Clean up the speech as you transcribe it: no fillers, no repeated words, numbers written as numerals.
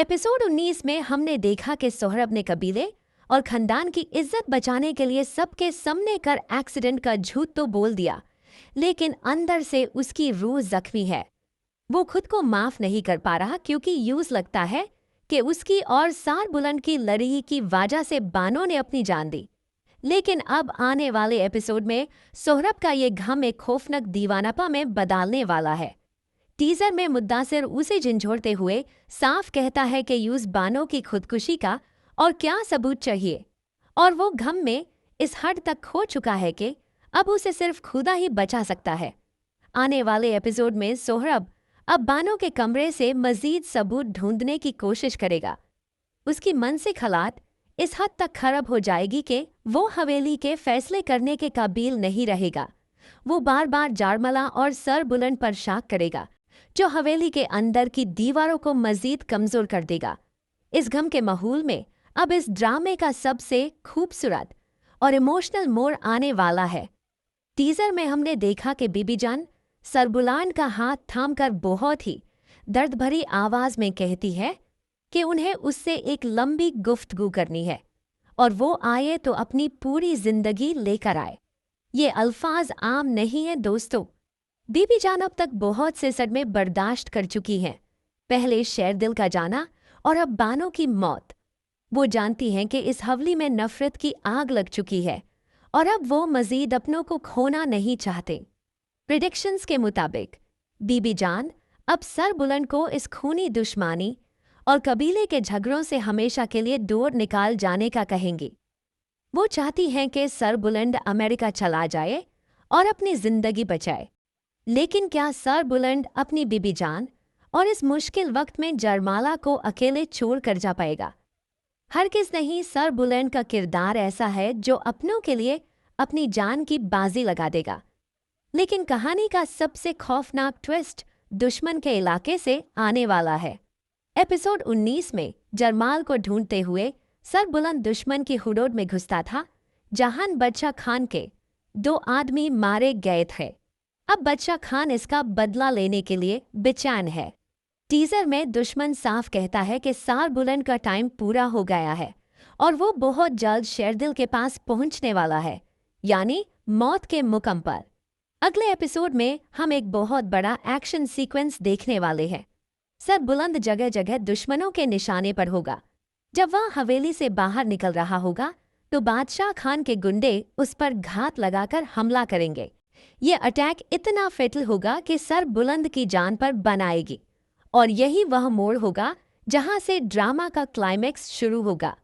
Episode 19 में हमने देखा कि सोहरब ने कबीले और खानदान की इज्जत बचाने के लिए सबके सामने कर एक्सीडेंट का झूठ तो बोल दिया, लेकिन अंदर से उसकी रूह जख्मी है। वो खुद को माफ नहीं कर पा रहा क्योंकि यूं लगता है कि उसकी और सार बुलंद की लड़ाई की वजह से बानो ने अपनी जान दी। लेकिन अब आने वाले एपिसोड में सोहरब का ये घम एक खौफनाक दीवानापा में बदलने वाला है। टीजर में मुद्दासिर उसे झंझोड़ते हुए साफ कहता है कि यूज बानो की खुदकुशी का और क्या सबूत चाहिए, और वो घम में इस हद तक खो चुका है कि अब उसे सिर्फ खुदा ही बचा सकता है। आने वाले एपिसोड में सोहरब अब बानो के कमरे से मजीद सबूत ढूंढने की कोशिश करेगा। उसकी मानसिक हालात इस हद तक खराब हो जाएगी कि वो हवेली के फैसले करने के काबिल नहीं रहेगा। वो बार बार जारमला और सर बुलंद पर शक करेगा, जो हवेली के अंदर की दीवारों को मजीद कमजोर कर देगा। इस गम के माहौल में अब इस ड्रामे का सबसे खूबसूरत और इमोशनल मोड़ आने वाला है। टीजर में हमने देखा कि बीबी जान सरबुलान का हाथ थामकर बहुत ही दर्द भरी आवाज में कहती है कि उन्हें उससे एक लंबी गुफ्तगू करनी है और वो आए तो अपनी पूरी जिंदगी लेकर आए। ये अल्फाज आम नहीं है दोस्तों। बीबी जान अब तक बहुत से सदमे बर्दाश्त कर चुकी हैं। पहले शेरदिल का जाना और अब बानो की मौत। वो जानती हैं कि इस हवेली में नफरत की आग लग चुकी है और अब वो मजीद अपनों को खोना नहीं चाहते। प्रिडिक्शंस के मुताबिक बीबी जान अब सर बुलंद को इस खूनी दुश्मनी और कबीले के झगड़ों से हमेशा के लिए दूर निकाल जाने का कहेंगी। वो चाहती हैं कि सर बुलंद अमेरिका चला जाए और अपनी जिंदगी बचाए। लेकिन क्या सर बुलंद अपनी बीबी जान और इस मुश्किल वक्त में जरमाला को अकेले छोड़ कर जा पाएगा? हरगिज़ नहीं। सर बुलंद का किरदार ऐसा है जो अपनों के लिए अपनी जान की बाजी लगा देगा। लेकिन कहानी का सबसे खौफनाक ट्विस्ट दुश्मन के इलाके से आने वाला है। एपिसोड 19 में जरमाल को ढूंढते हुए सर बुलंद दुश्मन की हुदूद में घुसता था, जहां बदशाह खान के 2 आदमी मारे गए थे। अब बदशाह खान इसका बदला लेने के लिए बेचैन है। टीजर में दुश्मन साफ कहता है कि सर बुलंद का टाइम पूरा हो गया है और वो बहुत जल्द शेरदिल के पास पहुंचने वाला है, यानी मौत के मुकाम पर। अगले एपिसोड में हम एक बहुत बड़ा एक्शन सीक्वेंस देखने वाले हैं। सर बुलंद जगह जगह दुश्मनों के निशाने पर होगा। जब वह हवेली से बाहर निकल रहा होगा तो बादशाह खान के गुंडे उस पर घात लगाकर हमला करेंगे। ये अटैक इतना फेटल होगा कि सर बुलंद की जान पर बनाएगी, और यही वह मोड़ होगा जहां से ड्रामा का क्लाइमैक्स शुरू होगा।